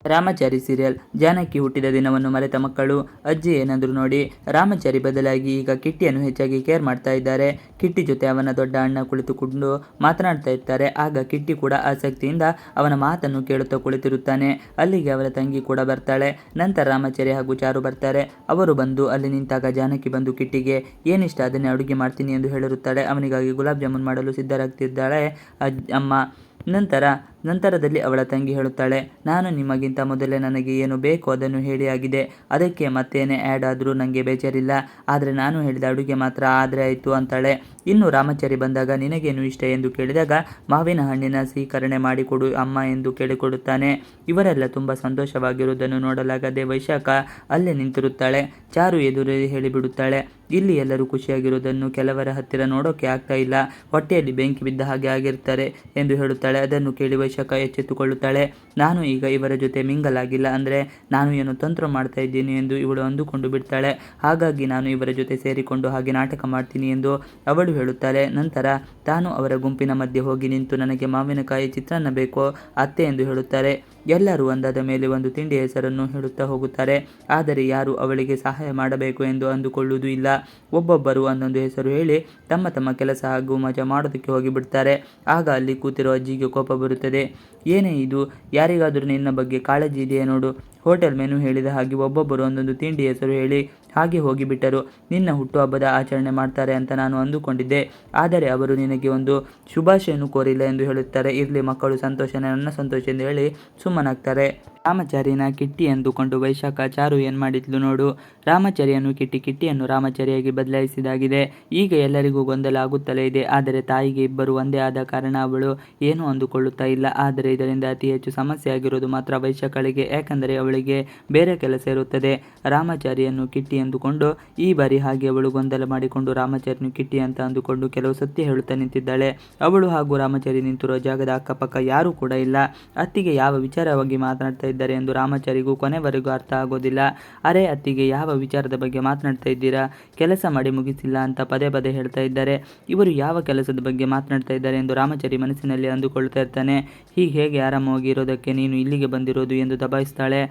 Ramachari serial. Janaki ಹುಟ್ಟಿದ ದಿನವನ್ನು ಮರೆತ ಮಕ್ಕಳು, ಅಜ್ಜಿ ಏನಾದರೂ ನೋಡಿ. ರಾಮಾಚಾರಿ ಬದಲಾಗಿ ಈಗ ಕಿಟ್ಟಿಯನ್ನು ಹೆಚ್ಚಾಗಿ ಕೇರ್ ಮಾಡ್ತಾ ಇದ್ದಾರೆ. ಕಿಟ್ಟಿ ಜೊತೆ ಅವನ ದೊಡ್ಡ ಅಣ್ಣ ಕುಳಿತುಕೊಂಡು ಮಾತನಾಡ್ತಾ ಇರ್ತಾರೆ. ಆಗ ಕಿಟ್ಟಿ ಕೂಡ ಆಸಕ್ತಿಯಿಂದ ಅವನ ಮಾತನ್ನು ಕೇಳುತ್ತಾ ಕುಳಿತಿರುತ್ತಾನೆ. ಅಲ್ಲಿಗೆ ಅವರ ತಂಗಿ ಕೂಡ ಬರ್ತಾಳೆ. ನಂತರ ರಾಮಾಚಾರಿ ಹಾಗೂ ಚಾರು ಬರ್ತಾರೆ. ಅವರು ಬಂದು ಅಲ್ಲಿ ನಿಂತಾಗ ಜಾನಕಿ ಬಂದು ಕಿಟ್ಟಿಗೆ ಏನಿಷ್ಟ ಅದನ್ನೇ ಅಡುಗೆ ಮಾಡ್ತೀನಿ ಎಂದು ಹೇಳಿರುತ್ತಾಳೆ. ಅವನಿಗಾಗಿ ಗುಲಾಬ್ ಜಾಮೂನ್ ಮಾಡಲು ಸಿದ್ಧರಾಗ್ತಿದ್ದಾಳೆ ಅಮ್ಮ. ನಂತರದಲ್ಲಿ ಅವಳ ತಂಗಿ ಹೇಳುತ್ತಾಳೆ, ನಾನು ನಿಮಗಿಂತ ಮೊದಲೇ ನನಗೆ ಏನು ಬೇಕು ಅದನ್ನು ಹೇಳಿ ಆಗಿದೆ. ಅದಕ್ಕೆ ಮತ್ತೇನೇ ಆ್ಯಡ್ ಆದರೂ ನನಗೆ ಬೇಜಾರಿಲ್ಲ. ಆದರೆ ನಾನು ಹೇಳಿದ ಅಡುಗೆ ಮಾತ್ರ ಆದರೆ ಆಯಿತು ಅಂತಾಳೆ. ಇನ್ನು ರಾಮಾಚಾರಿ ಬಂದಾಗ ನಿನಗೇನು ಇಷ್ಟ ಎಂದು ಕೇಳಿದಾಗ ಮಾವಿನ ಹಣ್ಣಿನ ಸೀಕರಣೆ ಮಾಡಿಕೊಡು ಅಮ್ಮ ಎಂದು ಕೇಳಿಕೊಡುತ್ತಾನೆ. ಇವರೆಲ್ಲ ತುಂಬ ಸಂತೋಷವಾಗಿರುವುದನ್ನು ನೋಡಲಾಗದೆ ವೈಶಾಖ ಅಲ್ಲೇ ನಿಂತಿರುತ್ತಾಳೆ. ಚಾರು ಎದುರು ಹೇಳಿಬಿಡುತ್ತಾಳೆ, ಇಲ್ಲಿ ಎಲ್ಲರೂ ಖುಷಿಯಾಗಿರುವುದನ್ನು ಕೆಲವರ ಹತ್ತಿರ ನೋಡೋಕೆ ಆಗ್ತಾ ಇಲ್ಲ. ಹೊಟ್ಟೆಯಲ್ಲಿ ಬೆಂಕಿ ಬಿದ್ದ ಹಾಗೆ ಆಗಿರ್ತಾರೆ ಎಂದು ಹೇಳುತ್ತಾಳೆ. ಅದನ್ನು ಕೇಳಿ ವೈಶಾಖ ಎಚ್ಚೆತ್ತುಕೊಳ್ಳುತ್ತಾಳೆ. ನಾನು ಈಗ ಇವರ ಜೊತೆ ಮಿಂಗಲ್ ಆಗಿಲ್ಲ ಅಂದರೆ ನಾನು ಏನು ತಂತ್ರ ಮಾಡ್ತಾ ಇದ್ದೀನಿ ಎಂದು ಇವಳು ಅಂದುಕೊಂಡು ಬಿಡ್ತಾಳೆ. ಹಾಗಾಗಿ ನಾನು ಇವರ ಜೊತೆ ಸೇರಿಕೊಂಡು ಹಾಗೆ ನಾಟಕ ಮಾಡ್ತೀನಿ ಎಂದು ಅವಳು ಹೇಳುತ್ತಾಳೆ. ನಂತರ ತಾನು ಅವರ ಗುಂಪಿನ ಮಧ್ಯೆ ಹೋಗಿ ನಿಂತು ನನಗೆ ಮಾವಿನಕಾಯಿ ಚಿತ್ರಾನ್ನ ಬೇಕೋ ಅತ್ತೆ ಎಂದು ಹೇಳುತ್ತಾರೆ. ಎಲ್ಲರೂ ಒಂದಾದ ಮೇಲೆ ಒಂದು ತಿಂಡಿಯ ಹೆಸರನ್ನು ಹೇಳುತ್ತಾ ಹೋಗುತ್ತಾರೆ. ಆದರೆ ಯಾರು ಅವಳಿಗೆ ಸಹಾಯ ಮಾಡಬೇಕು ಎಂದು ಅಂದುಕೊಳ್ಳುವುದೂ ಇಲ್ಲ. ಒಬ್ಬೊಬ್ಬರು ಒಂದೊಂದು ಹೆಸರು ಹೇಳಿ ತಮ್ಮ ತಮ್ಮ ಕೆಲಸ ಹಾಗೂ ಮಜಾ ಮಾಡೋದಕ್ಕೆ ಹೋಗಿಬಿಡ್ತಾರೆ. ಆಗ ಅಲ್ಲಿ ಕೂತಿರೋ ಅಜ್ಜಿಗೆ ಕೋಪ ಬರುತ್ತದೆ. ಏನೇ ಇದು, ಯಾರಿಗಾದರೂ ನಿನ್ನ ಬಗ್ಗೆ ಕಾಳಜಿ ಇದೆಯೇ ನೋಡು. ಹೋಟೆಲ್ ಮೆನು ಹೇಳಿದ ಹಾಗೆ ಒಬ್ಬೊಬ್ಬರು ಒಂದೊಂದು ತಿಂಡಿ ಹೆಸರು ಹೇಳಿ ಹಾಗೆ ಹೋಗಿಬಿಟ್ಟರು. ನಿನ್ನ ಹುಟ್ಟುಹಬ್ಬದ ಆಚರಣೆ ಮಾಡ್ತಾರೆ ಅಂತ ನಾನು ಅಂದುಕೊಂಡಿದ್ದೆ. ಆದರೆ ಅವರು ನಿನಗೆ ಒಂದು ಶುಭಾಶಯನೂ ಕೋರಿಲ್ಲ ಎಂದು ಹೇಳುತ್ತಾರೆ. ಇರಲಿ, ಮಕ್ಕಳು ಸಂತೋಷನೇ ನನ್ನ ಸಂತೋಷ ಎಂದು ಹೇಳಿ ಸುಮ್ಮನಾಗ್ತಾರೆ. ರಾಮಾಚಾರಿನ ಕಿಟ್ಟಿ ಎಂದುಕೊಂಡು ವೈಶಾಖ ಚಾರು ಏನು ಮಾಡಿದ್ಲು ನೋಡು. ರಾಮಾಚಾರಿಯನ್ನು ಕಿಟ್ಟಿಯನ್ನು ರಾಮಾಚಾರಿಯಾಗಿ ಬದಲಾಯಿಸಿದಾಗಿದೆ. ಈಗ ಎಲ್ಲರಿಗೂ ಗೊಂದಲ ಆಗುತ್ತಲೇ ಇದೆ. ಆದರೆ ತಾಯಿಗೆ ಇಬ್ಬರು ಒಂದೇ ಆದ ಕಾರಣ ಅವಳು ಏನೂ ಅಂದುಕೊಳ್ಳುತ್ತಾ ಇಲ್ಲ. ಆದರೆ ಇದರಿಂದ ಅತಿ ಹೆಚ್ಚು ಸಮಸ್ಯೆ ಆಗಿರೋದು ಮಾತ್ರ ವೈಶಾಖಳಿಗೆ. ಯಾಕಂದರೆ ಅವಳಿಗೆ ಬೇರೆ ಕೆಲಸ ಇರುತ್ತದೆ. ರಾಮಾಚಾರಿಯನ್ನು ಕಿಟ್ಟಿ ಎಂದುಕೊಂಡು ಈ ಬಾರಿ ಹಾಗೆ ಅವಳು ಗೊಂದಲ ಮಾಡಿಕೊಂಡು ರಾಮಾಚಾರಿಯನ್ನು ಕಿಟ್ಟಿ ಅಂತ ಅಂದುಕೊಂಡು ಕೆಲವು ಸತ್ಯ ಹೇಳುತ್ತಾ ನಿಂತಿದ್ದಾಳೆ. ಅವಳು ಹಾಗೂ ರಾಮಾಚಾರಿ ನಿಂತಿರುವ ಜಾಗದ ಅಕ್ಕಪಕ್ಕ ಯಾರೂ ಕೂಡ ಇಲ್ಲ. ಅತ್ತಿಗೆ ಯಾವ ವಿಚಾರವಾಗಿ ಮಾತನಾಡ್ತಾ ಇದ್ದಾರೆ ಎಂದು ರಾಮಾಚಾರಿಗೂ ಕೊನೆವರೆಗೂ ಅರ್ಥ ಆಗೋದಿಲ್ಲ. ಅರೆ ಅತ್ತಿಗೆ, ಯಾವ ವಿಚಾರದ ಬಗ್ಗೆ ಮಾತನಾಡ್ತಾ ಇದ್ದೀರಾ? ಕೆಲಸ ಮಾಡಿ ಮುಗಿಸಿಲ್ಲ ಅಂತ ಪದೇ ಪದೇ ಹೇಳ್ತಾ ಇದ್ದಾರೆ. ಇವರು ಯಾವ ಕೆಲಸದ ಬಗ್ಗೆ ಮಾತನಾಡ್ತಾ ಇದ್ದಾರೆ ಎಂದು ರಾಮಾಚಾರಿ ಮನಸ್ಸಿನಲ್ಲಿ ಅಂದುಕೊಳ್ತಾ ಇರ್ತಾನೆ. ಹೇಗೆ ಆರಾಮವಾಗಿ ಇರೋದಕ್ಕೆ ನೀನು ಇಲ್ಲಿಗೆ ಬಂದಿರೋದು ಎಂದು ದಬಾಯಿಸ್ತಾಳೆ.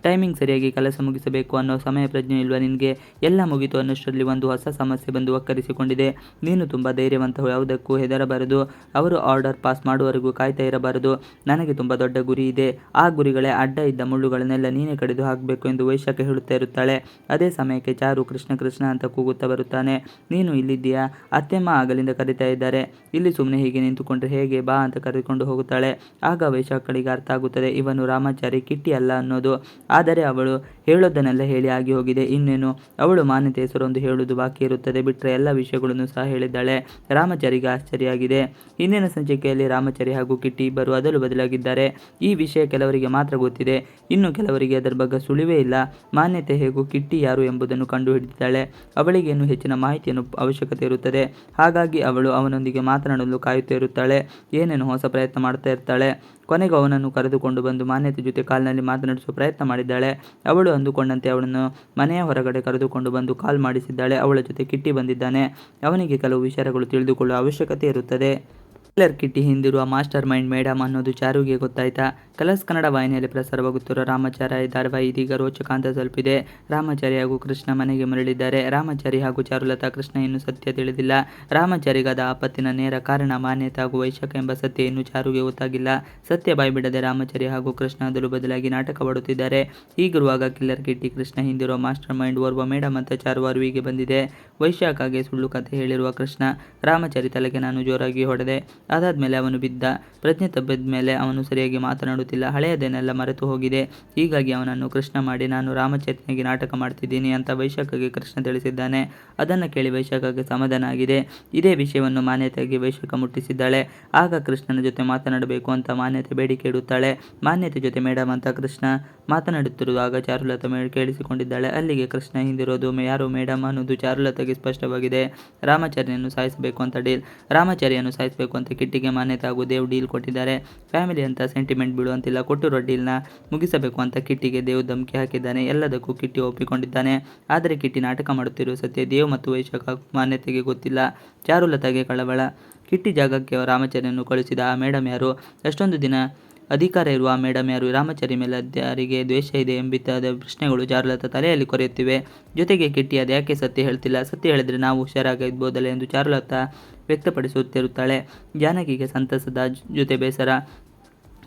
ಟೈಮಿಂಗ್ ಸರಿಯಾಗಿ ಕೆಲಸ ಮುಗಿಸಬೇಕು ಅನ್ನೋ ಸಮಯ ಪ್ರಜ್ಞೆ ಇಲ್ವಾ ನಿನಗೆ? ಎಲ್ಲ ಮುಗಿತು ಅನ್ನೋಷ್ಟರಲ್ಲಿ ಒಂದು ಹೊಸ ಸಮಸ್ಯೆ ಬಂದು ಒಕ್ಕರಿಸಿಕೊಂಡಿದೆ. ನೀನು ತುಂಬ ಧೈರ್ಯವಂತ, ಯಾವುದಕ್ಕೂ ಹೆದರಬಾರದು. ಅವರು ಆರ್ಡರ್ ಪಾಸ್ ಮಾಡುವವರೆಗೂ ಕಾಯ್ತಾ ಇರಬಾರದು. ನನಗೆ ತುಂಬ ದೊಡ್ಡ ಗುರಿ ಇದೆ. ಆ ಗುರಿಗಳೇ ಅಡ್ಡ ಇದ್ದ ಮುಳ್ಳುಗಳನ್ನೆಲ್ಲ ನೀನೇ ಕಡಿದು ಹಾಕಬೇಕು ಎಂದು ವೈಶಾಖ ಹೇಳುತ್ತಾ ಇರುತ್ತಾಳೆ. ಅದೇ ಸಮಯಕ್ಕೆ ಚಾರು ಕೃಷ್ಣ ಕೃಷ್ಣ ಅಂತ ಕೂಗುತ್ತಾ ಬರುತ್ತಾನೆ. ನೀನು ಇಲ್ಲಿದ್ದೀಯಾ? ಅತ್ತೆಮ್ಮ ಆಗಲಿಂದ ಕರೀತಾ ಇದ್ದಾರೆ. ಇಲ್ಲಿ ಸುಮ್ಮನೆ ಹೀಗೆ ನಿಂತುಕೊಂಡ್ರೆ ಹೇಗೆ? ಬಾ ಅಂತ ಕರೆದುಕೊಂಡು ಹೋಗುತ್ತಾಳೆ. ಆಗ ವೈಶಾಖಳಿಗೆ ಅರ್ಥ ಆಗುತ್ತದೆ, ಇವನು ರಾಮಾಚಾರಿ ಕಿಟ್ಟಿ ಅಲ್ಲ ಅನ್ನೋದು. ಆದರೆ ಅವಳು ಹೇಳೋದನ್ನೆಲ್ಲ ಹೇಳಿ ಆಗಿ ಹೋಗಿದೆ. ಇನ್ನೇನು ಅವಳು ಮಾನ್ಯತೆ ಹೆಸರೊಂದು ಹೇಳುವುದು ಬಾಕಿ ಇರುತ್ತದೆ. ಬಿಟ್ಟರೆ ಎಲ್ಲ ವಿಷಯಗಳನ್ನು ಸಹ ಹೇಳಿದ್ದಾಳೆ. ರಾಮಾಚಾರಿಗೆ ಆಶ್ಚರ್ಯ ಆಗಿದೆ. ಹಿಂದಿನ ಸಂಚಿಕೆಯಲ್ಲಿ ರಾಮಾಚಾರಿ ಹಾಗೂ ಕಿಟ್ಟಿ ಇಬ್ಬರು ಅದಲು ಬದಲಾಗಿದ್ದಾರೆ. ಈ ವಿಷಯ ಕೆಲವರಿಗೆ ಮಾತ್ರ ಗೊತ್ತಿದೆ. ಇನ್ನು ಕೆಲವರಿಗೆ ಅದರ ಬಗ್ಗೆ ಸುಳಿವೇ ಇಲ್ಲ. ಮಾನ್ಯತೆ ಹೇಗೂ ಕಿಟ್ಟಿ ಯಾರು ಎಂಬುದನ್ನು ಕಂಡುಹಿಡಿದಿದ್ದಾಳೆ. ಅವಳಿಗೆ ಇನ್ನೂ ಹೆಚ್ಚಿನ ಮಾಹಿತಿಯನ್ನು ಅವಶ್ಯಕತೆ ಇರುತ್ತದೆ. ಹಾಗಾಗಿ ಅವಳು ಅವನೊಂದಿಗೆ ಮಾತನಾಡಲು ಕಾಯುತ್ತಾ ಇರುತ್ತಾಳೆ. ಏನೇನು ಹೊಸ ಪ್ರಯತ್ನ ಮಾಡ್ತಾ ಇರ್ತಾಳೆ. ಕೊನೆಗೂ ಅವನನ್ನು ಕರೆದುಕೊಂಡು ಬಂದು ಮಾನ್ಯತೆ ಜೊತೆ ಕಾಲ್ನಲ್ಲಿ ಮಾತನಾಡಿಸುವ ಪ್ರಯತ್ನ ಮಾಡಿದ್ದಾಳೆ. ಅವಳು ಅಂದುಕೊಂಡಂತೆ ಅವಳನ್ನು ಮನೆಯ ಹೊರಗಡೆ ಕರೆದುಕೊಂಡು ಬಂದು ಕಾಲ್ ಮಾಡಿಸಿದ್ದಾಳೆ. ಅವಳ ಜೊತೆ ಕಿಟ್ಟಿ ಬಂದಿದ್ದಾನೆ. ಅವನಿಗೆ ಕೆಲವು ವಿಚಾರಗಳು ತಿಳಿದುಕೊಳ್ಳುವ ಅವಶ್ಯಕತೆ ಇರುತ್ತದೆ. ಕಿಲ್ಲರ್ ಕಿಟ್ಟಿ ಹಿಂದಿರುವ ಮಾಸ್ಟರ್ ಮೈಂಡ್ ಮೇಡಮ್ ಅನ್ನೋದು ಚಾರುಗೆ ಗೊತ್ತಾಯ್ತಾ? ಕಲರ್ಸ್ ಕನ್ನಡ ವಾಹಿನಿಯಲ್ಲಿ ಪ್ರಸಾರವಾಗುತ್ತಿರುವ ರಾಮಾಚಾರಿ ಧಾರಾವಾಹಿ ಇದೀಗ ರೋಚಕ ಹಂತ ತಲುಪಿದೆ. ರಾಮಾಚಾರಿ ಹಾಗೂ ಕೃಷ್ಣ ಮನೆಗೆ ಮರಳಿದ್ದಾರೆ. ರಾಮಾಚಾರಿ ಹಾಗೂ ಚಾರುಲತಾ ಕೃಷ್ಣ ಇನ್ನೂ ಸತ್ಯ ತಿಳಿದಿಲ್ಲ. ರಾಮಾಚಾರಿಗಾದ ಆಪತ್ತಿನ ನೇರ ಕಾರಣ ಮಾನ್ಯತೆ ಹಾಗೂ ವೈಶಾಖ ಎಂಬ ಸತ್ಯ ಇನ್ನೂ ಚಾರುಗೆ ಗೊತ್ತಾಗಿಲ್ಲ. ಸತ್ಯ ಬಾಯ್ಬಿಡದೆ ರಾಮಾಚಾರಿ ಹಾಗೂ ಕೃಷ್ಣ ಅದಲು ಬದಲಾಗಿ ನಾಟಕವಾಡುತ್ತಿದ್ದಾರೆ. ಹೀಗಿರುವಾಗ ಕಿಲ್ಲರ್ ಕಿಟ್ಟಿ ಕೃಷ್ಣ ಹಿಂದಿರುವ ಮಾಸ್ಟರ್ ಮೈಂಡ್ ಓರ್ವ ಮೇಡಮ್ ಅಂತ ಚಾರು ಅರಿವಿಗೆ ಬಂದಿದೆ. ವೈಶಾಖಗೆ ಸುಳ್ಳು ಕಥೆ ಹೇಳಿರುವ ಕೃಷ್ಣ ರಾಮಾಚಾರಿ ತಲೆಗೆ ನಾನು ಜೋರಾಗಿ ಹೊಡೆದೆ. ಅದಾದ್ಮೇಲೆ ಅವನು ಬಿದ್ದ. ಪ್ರಜ್ಞೆ ತಪ್ಪಿದ ಮೇಲೆ ಅವನು ಸರಿಯಾಗಿ ಮಾತನಾಡುತ್ತಿಲ್ಲ. ಹಳೆಯದನ್ನೆಲ್ಲ ಮರೆತು ಹೋಗಿದೆ. ಹೀಗಾಗಿ ಅವನನ್ನು ಕೃಷ್ಣ ಮಾಡಿ ನಾನು ರಾಮಚರಿತನಿಗೆ ನಾಟಕ ಮಾಡ್ತಿದ್ದೀನಿ ಅಂತ ವೈಶಾಖಗೆ ಕೃಷ್ಣ ತಿಳಿಸಿದ್ದಾನೆ. ಅದನ್ನು ಕೇಳಿ ವೈಶಾಖಗೆ ಸಮಾಧಾನ ಆಗಿದೆ. ಇದೇ ವಿಷಯವನ್ನು ಮಾನ್ಯತೆಗೆ ವೈಶಾಖ ಮುಟ್ಟಿಸಿದ್ದಾಳೆ. ಆಗ ಕೃಷ್ಣನ ಜೊತೆ ಮಾತನಾಡಬೇಕು ಅಂತ ಮಾನ್ಯತೆ ಬೇಡಿಕೆ ಇಡುತ್ತಾಳೆ. ಮಾನ್ಯತೆ ಜೊತೆ ಮೇಡಮ್ ಅಂತ ಕೃಷ್ಣ ಮಾತನಾಡುತ್ತಿರುವಾಗ ಚಾರುಲತಾ ಕೇಳಿಸಿಕೊಂಡಿದ್ದಾಳೆ. ಅಲ್ಲಿಗೆ ಕೃಷ್ಣ ಹಿಂದಿರೋದು ಯಾರೋ ಮೇಡಮ್ ಅನ್ನೋದು ಚಾರುಲತಾಗೆ ಸ್ಪಷ್ಟವಾಗಿದೆ. ರಾಮಾಚಾರಿಯನ್ನು ಸಾಯಿಸಬೇಕು ಅಂತ ಡೀಲ್. ರಾಮಾಚಾರಿಯನ್ನು ಸಾಯಿಸಬೇಕು ಅಂತ ಕಿಟ್ಟಿಗೆ ಮಾನ್ಯತೆ ಹಾಗೂ ದೇವ್ ಡೀಲ್ ಕೊಟ್ಟಿದ್ದಾರೆ. ಫ್ಯಾಮಿಲಿ ಅಂತ ಸೆಂಟಿಮೆಂಟ್ ಬೀಳುವಂತಿಲ್ಲ. ಕೊಟ್ಟಿರೋ ಡೀಲ್ನ ಮುಗಿಸಬೇಕು ಅಂತ ಕಿಟ್ಟಿಗೆ ದೇವ್ ಧಮಕಿ ಹಾಕಿದ್ದಾನೆ. ಎಲ್ಲದಕ್ಕೂ ಕಿಟ್ಟಿ ಒಪ್ಪಿಕೊಂಡಿದ್ದಾನೆ. ಆದರೆ ಕಿಟ್ಟಿ ನಾಟಕ ಮಾಡುತ್ತಿರುವ ಸತ್ಯ ದೇವ್ ಮತ್ತು ವೈಶಾಖ ಮಾನ್ಯತೆಗೆ ಗೊತ್ತಿಲ್ಲ. ಚಾರುಲತಾಗೆ ಕಳವಳ. ಕಿಟ್ಟಿ ಜಾಗಕ್ಕೆ ರಾಮಾಚಾರಿಯನ್ನು ಕಳಿಸಿದ ಆ ಮೇಡಮ್ ಯಾರು? ಅಷ್ಟೊಂದು ದಿನ ಅಧಿಕಾರ ಇರುವ ಮೇಡಮ್ ಯಾರು? ರಾಮಾಚಾರಿ ಮೇಲೆ ಯಾರಿಗೆ ದ್ವೇಷ ಇದೆ ಎಂಬಿತ್ತಾದ ಪ್ರಶ್ನೆಗಳು ಚಾರುಲತಾ ತಲೆಯಲ್ಲಿ ಕೊರೆಯುತ್ತಿವೆ. ಜೊತೆಗೆ ಕಿಟ್ಟಿ ಅದ್ಯಾಕೆ ಸತ್ಯ ಹೇಳ್ತಿಲ್ಲ, ಸತ್ಯ ಹೇಳಿದ್ರೆ ನಾವು ಹುಷಾರಾಗಿರ್ಬೋದಲ್ಲ ಎಂದು ಚಾರುಲತಾ ವ್ಯಕ್ತಪಡಿಸುತ್ತಿರುತ್ತಾಳೆ. ಜಾನಕಿಗೆ ಸಂತಸದ ಜೊತೆ ಬೇಸರ.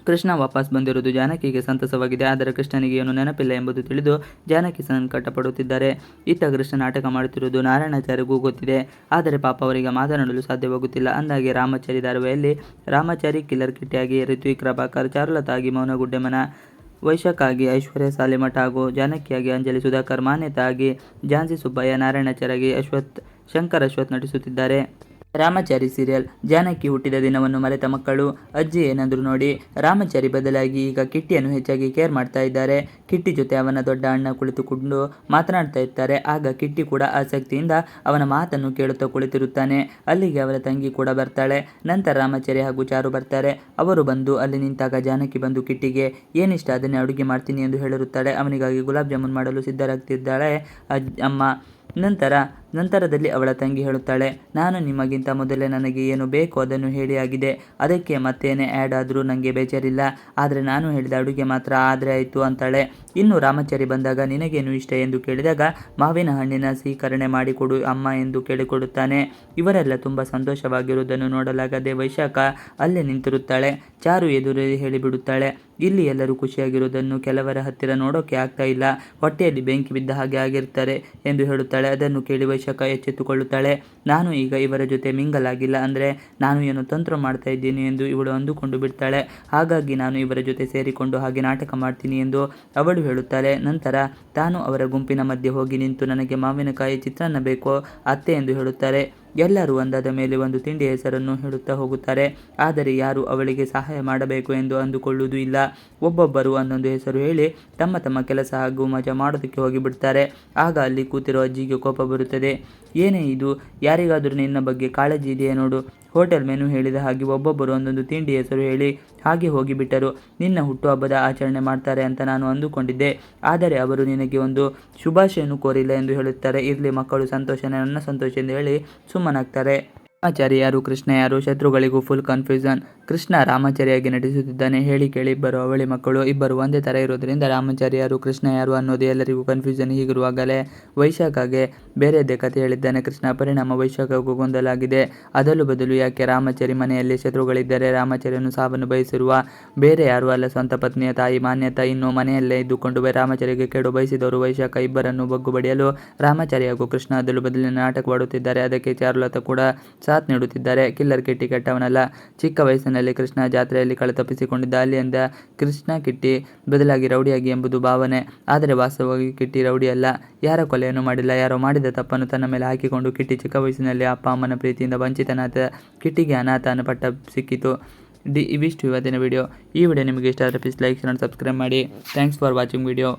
ಕೃಷ್ಣ ವಾಪಸ್ ಬಂದಿರುವುದು ಜಾನಕಿಗೆ ಸಂತಸವಾಗಿದೆ. ಆದರೆ ಕೃಷ್ಣನಿಗೆ ಏನು ನೆನಪಿಲ್ಲ ಎಂಬುದು ತಿಳಿದು ಜಾನಕಿ ಸಂಕಟ ಪಡುತ್ತಿದ್ದಾರೆ. ಇತ್ತ ಕೃಷ್ಣ ನಾಟಕ ಮಾಡುತ್ತಿರುವುದು ನಾರಾಯಣಾಚಾರ್ಯಗೂ ಗೊತ್ತಿದೆ. ಆದರೆ ಪಾಪ ಅವರಿಗೆ ಮಾತನಾಡಲು ಸಾಧ್ಯವಾಗುತ್ತಿಲ್ಲ. ಅಂದಾಗೆ ರಾಮಾಚಾರಿ ಧಾರಾವಾಹಿಯಲ್ಲಿ ರಾಮಾಚಾರಿ ಕಿಲ್ಲರ್ ಕಿಟ್ಟಿಯಾಗಿ ರಿತ್ವಿಕ್ ಪ್ರಭಾಕರ್, ಚಾರುಲತಾ ಆಗಿ ಮೌನ ಗುಡ್ಡೆಮನ, ವೈಶಾಖ ಆಗಿ ಐಶ್ವರ್ಯ ಸಾಲಿಮಠ ಹಾಗೂ ಜಾನಕಿಯಾಗಿ ಅಂಜಲಿ ಸುಧಾಕರ್, ಮಾನ್ಯತಾ ಆಗಿ ಝಾನ್ಸಿ ಸುಬ್ಬಯ್ಯ, ನಾರಾಯಣಾಚಾರ್ಯ ಆಗಿ ಶಂಕರ್ ಅಶ್ವಥ್ ನಟಿಸುತ್ತಿದ್ದಾರೆ. ರಾಮಾಚಾರಿ ಸೀರಿಯಲ್. ಜಾನಕಿ ಹುಟ್ಟಿದ ದಿನವನ್ನು ಮರೆತ ಮಕ್ಕಳು ಅಜ್ಜಿ ಏನಾದರೂ ನೋಡಿ ರಾಮಾಚಾರಿ ಬದಲಾಗಿ ಈಗ ಕಿಟ್ಟಿಯನ್ನು ಹೆಚ್ಚಾಗಿ ಕೇರ್ ಮಾಡ್ತಾ ಇದ್ದಾರೆ. ಕಿಟ್ಟಿ ಜೊತೆ ಅವನ ದೊಡ್ಡ ಅಣ್ಣ ಕುಳಿತುಕೊಂಡು ಮಾತನಾಡ್ತಾ ಇರ್ತಾರೆ. ಆಗ ಕಿಟ್ಟಿ ಕೂಡ ಆಸಕ್ತಿಯಿಂದ ಅವನ ಮಾತನ್ನು ಕೇಳುತ್ತಾ ಕುಳಿತಿರುತ್ತಾನೆ. ಅಲ್ಲಿಗೆ ಅವರ ತಂಗಿ ಕೂಡ ಬರ್ತಾಳೆ. ನಂತರ ರಾಮಾಚಾರಿ ಹಾಗೂ ಚಾರು ಬರ್ತಾರೆ. ಅವರು ಬಂದು ಅಲ್ಲಿ ನಿಂತಾಗ ಜಾನಕಿ ಬಂದು ಕಿಟ್ಟಿಗೆ ಏನಿಷ್ಟ ಅದನ್ನೇ ಅಡುಗೆ ಮಾಡ್ತೀನಿ ಎಂದು ಹೇಳಿರುತ್ತಾಳೆ. ಅವನಿಗಾಗಿ ಗುಲಾಬ್ ಜಾಮೂನ್ ಮಾಡಲು ಸಿದ್ಧರಾಗ್ತಿದ್ದಾಳೆ ಅಮ್ಮ. ನಂತರದಲ್ಲಿ ಅವಳ ತಂಗಿ ಹೇಳುತ್ತಾಳೆ, ನಾನು ನಿಮಗಿಂತ ಮೊದಲೇ ನನಗೆ ಏನು ಬೇಕೋ ಅದನ್ನು ಹೇಳಿ ಆಗಿದೆ. ಅದಕ್ಕೆ ಮತ್ತೇನೇ ಆ್ಯಡ್ ಆದರೂ ನನಗೆ ಬೇಜಾರಿಲ್ಲ. ಆದರೆ ನಾನು ಹೇಳಿದ ಅಡುಗೆ ಮಾತ್ರ ಆದರೆ ಆಯಿತು ಅಂತಾಳೆ. ಇನ್ನು ರಾಮಾಚಾರಿ ಬಂದಾಗ ನಿನಗೇನು ಇಷ್ಟ ಎಂದು ಕೇಳಿದಾಗ ಮಾವಿನ ಹಣ್ಣಿನ ಸೀಕರಣೆ ಮಾಡಿಕೊಡು ಅಮ್ಮ ಎಂದು ಕೇಳಿಕೊಡುತ್ತಾನೆ. ಇವರೆಲ್ಲ ತುಂಬ ಸಂತೋಷವಾಗಿರುವುದನ್ನು ನೋಡಲಾಗದೆ ವೈಶಾಖ ಅಲ್ಲೇ ನಿಂತಿರುತ್ತಾಳೆ. ಚಾರು ಎದುರು ಹೇಳಿಬಿಡುತ್ತಾಳೆ, ಇಲ್ಲಿ ಎಲ್ಲರೂ ಖುಷಿಯಾಗಿರುವುದನ್ನು ಕೆಲವರ ಹತ್ತಿರ ನೋಡೋಕೆ ಆಗ್ತಾ ಇಲ್ಲ, ಹೊಟ್ಟೆಯಲ್ಲಿ ಬೆಂಕಿ ಬಿದ್ದ ಹಾಗೆ ಆಗಿರ್ತಾರೆ ಎಂದು ಹೇಳುತ್ತಾಳೆ. ಅದನ್ನು ಕೇಳಿ ವೈಶಾಖ ಎಚ್ಚೆತ್ತುಕೊಳ್ಳುತ್ತಾಳೆ. ನಾನು ಈಗ ಇವರ ಜೊತೆ ಮಿಂಗಲ್ ಆಗಿಲ್ಲ, ಅಂದರೆ ನಾನು ಏನು ತಂತ್ರ ಮಾಡ್ತಾ ಇದ್ದೀನಿ ಎಂದು ಇವಳು ಅಂದುಕೊಂಡು ಬಿಡ್ತಾಳೆ. ಹಾಗಾಗಿ ನಾನು ಇವರ ಜೊತೆ ಸೇರಿಕೊಂಡು ಹಾಗೆ ನಾಟಕ ಮಾಡ್ತೀನಿ ಎಂದು ಅವಳು ಹೇಳುತ್ತಾಳೆ. ನಂತರ ತಾನು ಅವರ ಗುಂಪಿನ ಮಧ್ಯೆ ಹೋಗಿ ನಿಂತು ನನಗೆ ಮಾವಿನಕಾಯಿ ಚಿತ್ರಾನ್ನ ಬೇಕೋ ಅತ್ತೆ ಎಂದು ಹೇಳುತ್ತಾರೆ. ಎಲ್ಲರೂ ಒಂದಾದ ಮೇಲೆ ಒಂದು ತಿಂಡಿಯ ಹೆಸರನ್ನು ಹೇಳುತ್ತಾ ಹೋಗುತ್ತಾರೆ. ಆದರೆ ಯಾರು ಅವಳಿಗೆ ಸಹಾಯ ಮಾಡಬೇಕು ಎಂದು ಅಂದುಕೊಳ್ಳುವುದೂ ಇಲ್ಲ. ಒಬ್ಬೊಬ್ಬರು ಒಂದೊಂದು ಹೆಸರು ಹೇಳಿ ತಮ್ಮ ತಮ್ಮ ಕೆಲಸ ಹಾಗೂ ಮಜಾ ಮಾಡೋದಕ್ಕೆ ಹೋಗಿಬಿಡ್ತಾರೆ. ಆಗ ಅಲ್ಲಿ ಕೂತಿರೋ ಅಜ್ಜಿಗೆ ಕೋಪ ಬರುತ್ತದೆ. ಏನೇ ಇದು, ಯಾರಿಗಾದರೂ ನಿನ್ನ ಬಗ್ಗೆ ಕಾಳಜಿ ಇದೆಯೇ ನೋಡು. ಹೋಟೆಲ್ ಮೆನು ಹೇಳಿದ ಹಾಗೆ ಒಬ್ಬೊಬ್ಬರು ಒಂದೊಂದು ತಿಂಡಿ ಹೆಸರು ಹೇಳಿ ಹಾಗೆ ಹೋಗಿಬಿಟ್ಟರು. ನಿನ್ನ ಹುಟ್ಟುಹಬ್ಬದ ಆಚರಣೆ ಮಾಡ್ತಾರೆ ಅಂತ ನಾನು ಅಂದುಕೊಂಡಿದ್ದೆ, ಆದರೆ ಅವರು ನಿನಗೆ ಒಂದು ಶುಭಾಶಯನೂ ಕೋರಿಲ್ಲ ಎಂದು ಹೇಳುತ್ತಾರೆ. ಇರಲಿ, ಮಕ್ಕಳು ಸಂತೋಷನೇ ನನ್ನ ಸಂತೋಷ ಎಂದು ಹೇಳಿ ಸುಮ್ಮನಾಗ್ತಾರೆ. ರಾಮಾಚಾರಿ ಯಾರು, ಕೃಷ್ಣ ಯಾರು, ಶತ್ರುಗಳಿಗೂ ಫುಲ್ ಕನ್ಫ್ಯೂಷನ್. ಕೃಷ್ಣ ರಾಮಾಚಾರಿಯಾಗಿ ನಟಿಸುತ್ತಿದ್ದಾನೆ. ಹೇಳಿ ಕೇಳಿ ಇಬ್ಬರು ಅವಳಿ ಮಕ್ಕಳು, ಇಬ್ಬರು ಒಂದೇ ಥರ ಇರೋದ್ರಿಂದ ರಾಮಾಚಾರಿ ಯಾರು, ಕೃಷ್ಣ ಯಾರು ಅನ್ನೋದು ಎಲ್ಲರಿಗೂ ಕನ್ಫ್ಯೂಷನ್. ಹೀಗಿರುವಾಗಲೇ ವೈಶಾಖಗೆ ಬೇರೆಯದೇ ಕಥೆ ಹೇಳಿದ್ದಾನೆ ಕೃಷ್ಣ. ಪರಿಣಾಮ ವೈಶಾಖಗೂ ಗೊಂದಲ ಆಗಿದೆ. ಅದಲು ಬದಲು ಯಾಕೆ ರಾಮಾಚಾರಿ ಮನೆಯಲ್ಲಿ ಶತ್ರುಗಳಿದ್ದರೆ ರಾಮಾಚಾರಿಯನ್ನು ಸಾವನ್ನು ಬಯಸಿರುವ ಬೇರೆ ಯಾರೂ ಅಲ್ಲ, ಸ್ವಂತ ಪತ್ನಿಯ ತಾಯಿ ಮಾನ್ಯತಾ. ಇನ್ನು ಮನೆಯಲ್ಲೇ ಇದ್ದುಕೊಂಡು ರಾಮಾಚಾರಿಗೆ ಕೇಡು ಬಯಸಿದವರು ವೈಶಾಖ. ಇಬ್ಬರನ್ನು ಬಗ್ಗು ಬಡಿಯಲು ರಾಮಾಚಾರಿ ಹಾಗೂ ಕೃಷ್ಣ ಅದಲು ಬದಲಿನ ನಾಟಕವಾಡುತ್ತಿದ್ದಾರೆ. ಅದಕ್ಕೆ ಚಾರುಲತಾ ಕೂಡ ಸಾಥ್ ನೀಡುತ್ತಿದ್ದಾರೆ. ಕಿಲ್ಲರ್ ಕಿಟ್ಟಿ ಕೆಟ್ಟವನಲ್ಲ. ಚಿಕ್ಕ ವಯಸ್ಸಿನಲ್ಲಿ ಕೃಷ್ಣ ಜಾತ್ರೆಯಲ್ಲಿ ಕಳೆತಪ್ಪಿಸಿಕೊಂಡಿದ್ದ. ಅಲ್ಲಿಂದ ಕೃಷ್ಣ ಕಿಟ್ಟಿ ಬದಲಾಗಿ ರೌಡಿಯಾಗಿ ಎಂಬುದು ಭಾವನೆ. ಆದರೆ ವಾಸ್ತವವಾಗಿ ಕಿಟ್ಟಿ ರೌಡಿ ಅಲ್ಲ. ಯಾರ ಕೊಲೆಯನ್ನು ಮಾಡಿಲ್ಲ. ಯಾರೋ ಮಾಡಿದ ತಪ್ಪನ್ನು ತನ್ನ ಮೇಲೆ ಹಾಕಿಕೊಂಡು ಕಿಟ್ಟಿ ಚಿಕ್ಕ ವಯಸ್ಸಿನಲ್ಲಿ ಅಪ್ಪ ಅಮ್ಮನ ಪ್ರೀತಿಯಿಂದ ವಂಚಿತನಾದ. ಕಿಟ್ಟಿಗೆ ಅನಾಥ ಅನ್ನೋ ಪಟ್ಟ ಸಿಕ್ಕಿತು. ಇವಿಷ್ಟು ಇವತ್ತಿನ ವಿಡಿಯೋ. ಈ ವಿಡಿಯೋ ನಿಮಗೆ ಇಷ್ಟ ಆದರೆ ಪ್ಲೀಸ್ ಲೈಕ್, ಶೇರ್, ಸಬ್ಸ್ಕ್ರೈಬ್ ಮಾಡಿ. Thanks for watching video.